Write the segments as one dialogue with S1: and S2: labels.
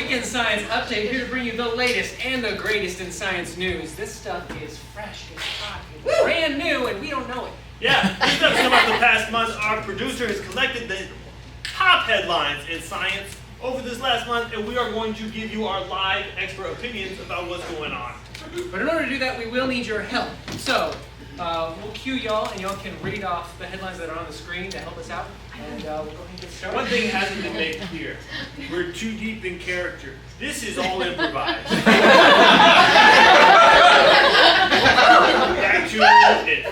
S1: Weekend Science Update, here to bring you the latest and the greatest in science news. This stuff is fresh, it's hot, it's brand new, and we don't know it.
S2: Yeah, this stuff's come out the past month. Our producer has collected the top headlines in science over this last month, and we are going to give you our live expert opinions about what's going on.
S1: But in order to do that, we will need your help. So, we'll cue y'all, and y'all can read off the headlines that are on the screen to help us out. And we'll go ahead and get started.
S2: One thing hasn't been made clear. We're too deep in character. This is all improvised. Back to it.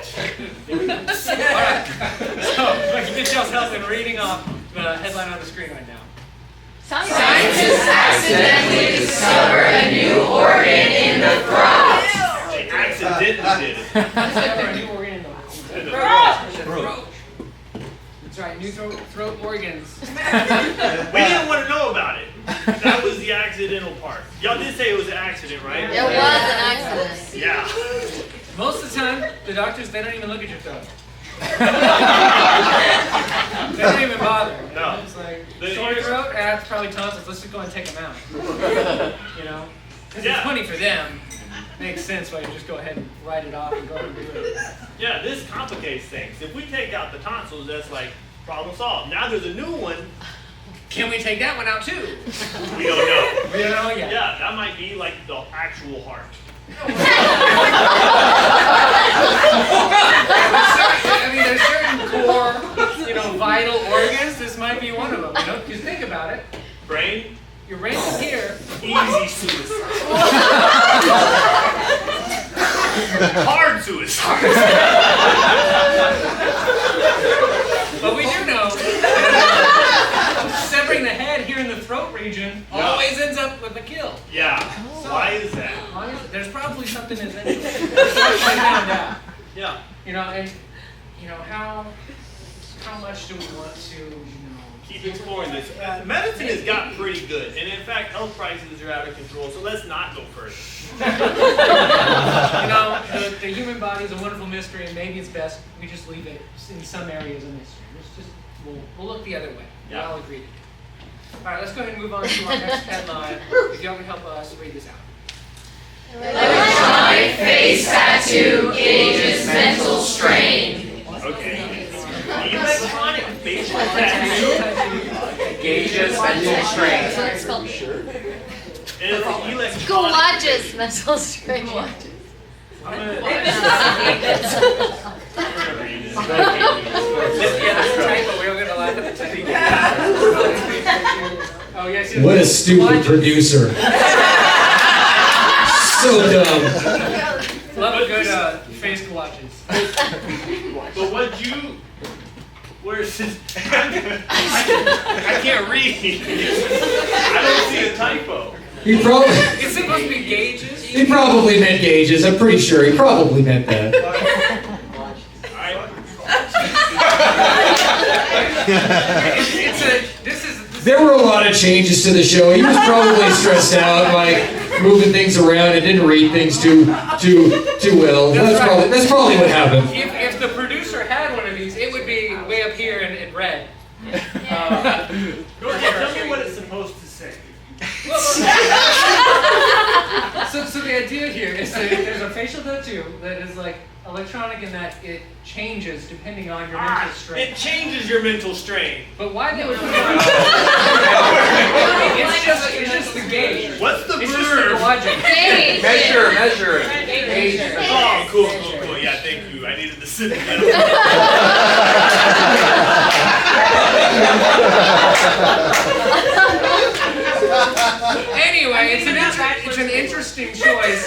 S1: Alright, so I can get y'all's help in reading off the headline on the screen right now.
S3: Scientists accidentally discover a new organ in the throat.
S2: They accidentally did it.
S1: Discover a new organ in the throat. That's right, new throat organs.
S2: We didn't want to know about it. That was the accidental part. Y'all did say it was an accident, right?
S3: It was an accident.
S2: Yeah.
S1: Most of the time, the doctors, they don't even look at your throat. They don't even bother.
S2: No.
S1: It's like, sore throat, it's probably tonsils. Let's just go and take them out. You know? Because it's funny for them. Makes sense why you just go ahead and write it off and go ahead and do it.
S2: Yeah, this complicates things. If we take out the tonsils, that's like problem solved. Now there's a new one.
S1: Can we take that one out too?
S2: We don't know.
S1: We don't know yet.
S2: Yeah, that might be like the actual heart.
S1: I mean, there's certain core, vital organs. This might be one of them. Because think about it.
S2: Brain?
S1: Your brain is here.
S2: Easy suicide. Hard suicide.
S1: But we do know severing the head here in the throat region always ends up with a kill.
S2: Yeah. So, why is that?
S1: There's probably something in there. Found out.
S2: Yeah.
S1: How much do we want to
S2: keep exploring this? Medicine has got pretty good, and in fact, health prices are out of control. So let's not go further.
S1: The human body is a wonderful mystery, and maybe it's best we just leave it in some areas a mystery. We'll look the other way.
S2: Yeah.
S1: I'll agree. All right, let's go ahead and move on to our next headline. If y'all can help us read this out.
S3: Electronic face tattoo gauges mental strain.
S2: Okay. Electronic facial tattoo
S4: gauges mental strain.
S3: It's called
S2: electronic.
S3: Gouages mental strain.
S5: What a stupid producer. So dumb.
S1: Love a good face gouaches.
S2: But where's this? I can't read. I don't see a typo.
S1: It's supposed to be gauges.
S5: He probably meant gauges. I'm pretty sure he probably meant that. There were a lot of changes to the show. He was probably stressed out, like moving things around and didn't read things too well. That's probably what happened.
S1: If the producer had one of these, it would be way up here in red.
S2: Go ahead, tell me what it's supposed to say.
S1: So the idea here is that there's a facial tattoo that is like electronic in that it changes depending on your mental strain.
S2: It changes your mental strain.
S1: But why they would put it on? It's just the gauge.
S2: What's the
S1: It's
S2: verb?
S1: just the logic.
S3: Gauge.
S4: Measure.
S1: Gauge.
S2: Oh, cool. Yeah, thank you. I needed the sentimental.
S1: Anyway, it's an interesting choice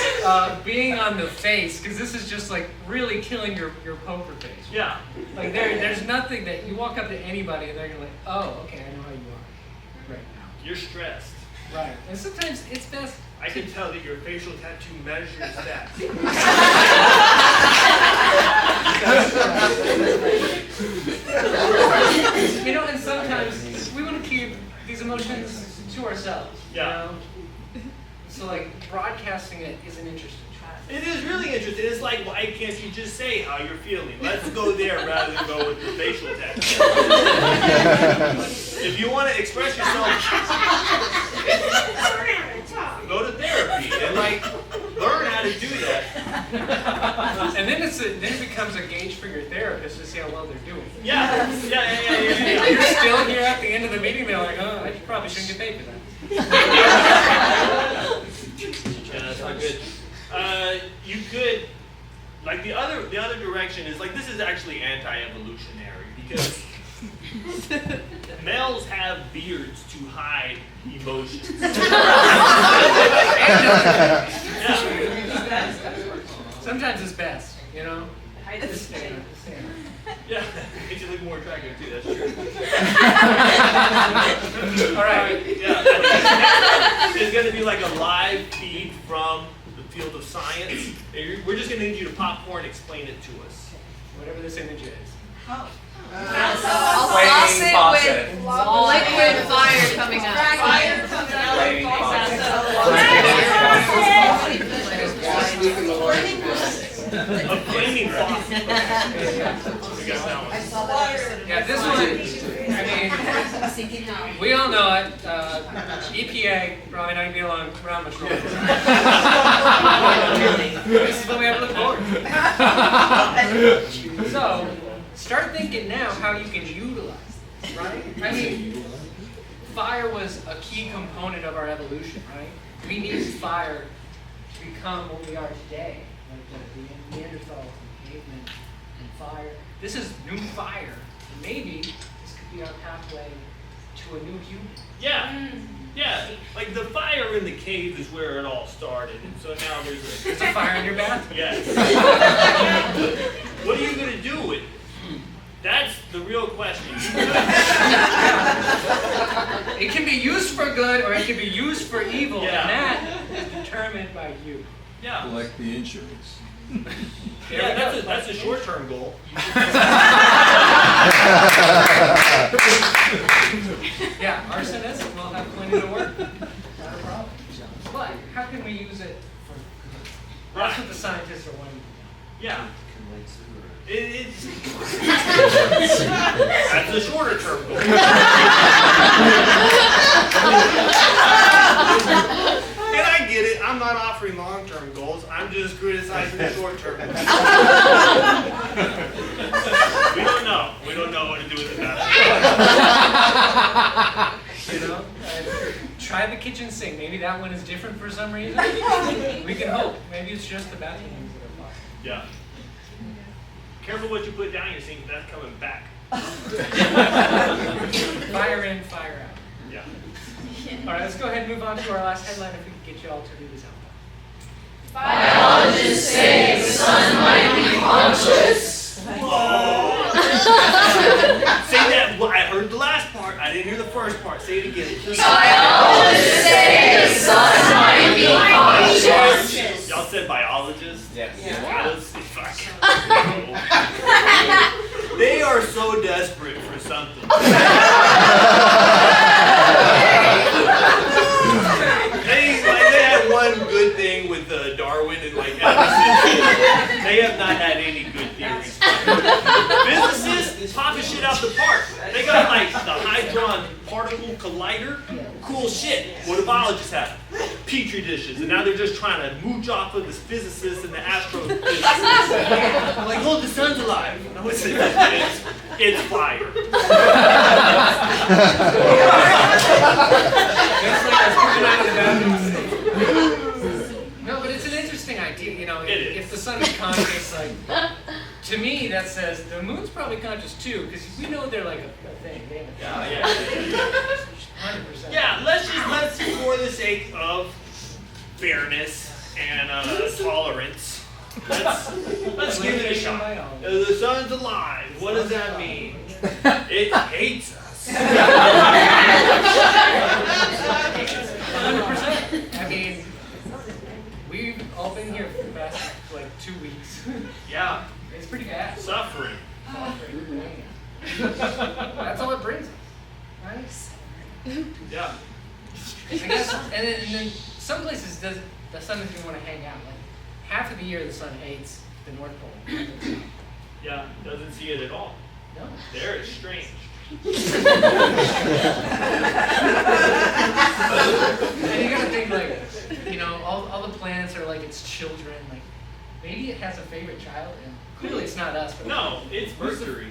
S1: being on the face, because this is just like really killing your poker face.
S2: Yeah.
S1: Like there's nothing that you walk up to anybody and they're gonna like, oh, okay, I know how you are right now.
S2: You're stressed.
S1: Right. And sometimes it's best.
S2: I can tell that your facial tattoo measures that.
S1: And sometimes we want to keep these emotions to ourselves.
S2: Yeah.
S1: So like broadcasting it is an interesting try.
S2: It is really interesting. It's like, why can't you just say how you're feeling? Let's go there rather than go with the facial tattoo. If you want to express yourself
S1: it becomes a gauge for your therapist to see how well they're doing.
S2: Yeah.
S1: If you're still here at the end of the meeting, they're like, oh, I probably shouldn't get paid for that.
S2: Yeah, that's not good. You could, like the other direction is like, this is actually anti-evolutionary because males have beards to hide emotions.
S1: Yeah. Sometimes it's best, you know?
S2: Yeah, makes you look more attractive too, that's true.
S1: All right.
S2: Yeah, it's going to be like a live feed from the field of science. We're just going to need you to popcorn explain it to us.
S1: Whatever this image is.
S3: I'll sauce it with liquid fire coming out.
S4: Flaming faucet.
S2: A flaming faucet. We got that one.
S1: Yeah, this one, I mean, we all know it. EPA probably not going to be around much longer. This is what we have to look forward to. So, start thinking now how you can utilize it, right? I mean, fire was a key component of our evolution, right? We needed fire to become what we are today. Like the Neanderthals and cavemen and fire. This is new fire. Maybe this could be our pathway to a new human.
S2: Yeah. Yeah, like the fire in the cave is where it all started, and so now there's
S1: a fire in your bathroom.
S2: Yes. What are you going to do with it? That's the real question.
S1: It can be used for good or it can be used for evil,
S2: Yeah.
S1: and that is determined by you.
S2: Yeah.
S6: Collect the insurance.
S2: Yeah, that's a short-term goal.
S1: Yeah, arsonists will have plenty to work. Not a problem. But how can we use it for good? That's what the scientists are wanting.
S2: Yeah. That's a shorter-term goal. And I get it. I'm not offering long-term goals. I'm just criticizing the short-term goals. We don't know. We don't know what to do with it now.
S1: You know, try the kitchen sink. Maybe that one is different for some reason. We can hope. Maybe it's just the bathroom things that are fine.
S2: Yeah. Careful what you put down your sink. That's coming back.
S1: Fire in, fire out.
S2: Yeah.
S1: All right, let's go ahead and move on to our last headline if we can get you all to read this out.
S3: Biologists say the sun might be conscious.
S2: Whoa. Say that. Well, I heard the last part. I didn't hear the first part. Say it again.
S3: Biologists say the sun might be conscious.
S2: Y'all said biologists?
S4: Yes.
S2: They are so desperate for something. They had one good thing with Darwin and like evolution. They have not had any good theories. Physicists popping shit out the park. They got like the Hadron Particle Collider. Cool shit. What do biologists have? Petri dishes. And now they're just trying to mooch off of the physicists and the astrophysicists. I'm like, oh, the sun's alive. No, it's fire.
S1: No, but it's an interesting idea. You know,
S2: It is.
S1: if the sun is conscious, like, to me, that says the moon's probably conscious too, because we know they're like a thing. They have a thing. 100%.
S2: Yeah, let's for the sake of fairness and tolerance, let's give it a shot. The sun's alive. What does that mean? It hates us.
S1: 100%. I mean, we've all been here for the past like 2 weeks.
S2: Yeah,
S1: It's pretty bad.
S2: suffering.
S1: That's all it brings us, right?
S2: Yeah.
S1: I guess, and then some places the sun doesn't even want to hang out. Like half of the year, the sun hates the North Pole.
S2: Yeah, doesn't see it at all.
S1: No.
S2: There it's strange.
S1: And you gotta think like, you know, all the planets are like its children. Like maybe it has a favorite child, and clearly it's not us. But
S2: No, it's Mercury.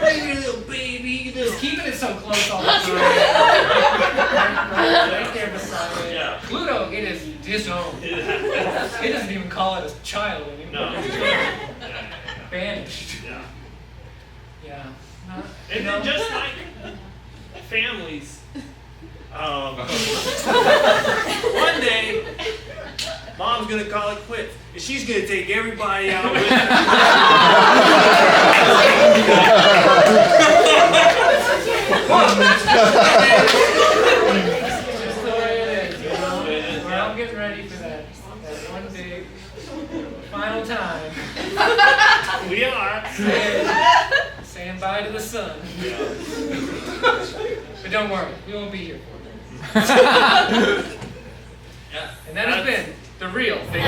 S1: little baby, just keeping it so close all the time. right there beside it.
S2: Yeah.
S1: Pluto, it is disowned. It doesn't even call it a child anymore.
S2: No.
S1: Banished.
S2: Yeah.
S1: Yeah.
S2: And then just like families, one day, Mom's gonna call it quits, and she's gonna take everybody out with her.
S1: Just the way it is, you know? Well, I'm getting ready for that one big final time.
S2: We are.
S1: Saying bye to the sun. But don't worry, we won't be here for it. And that has been the real thing.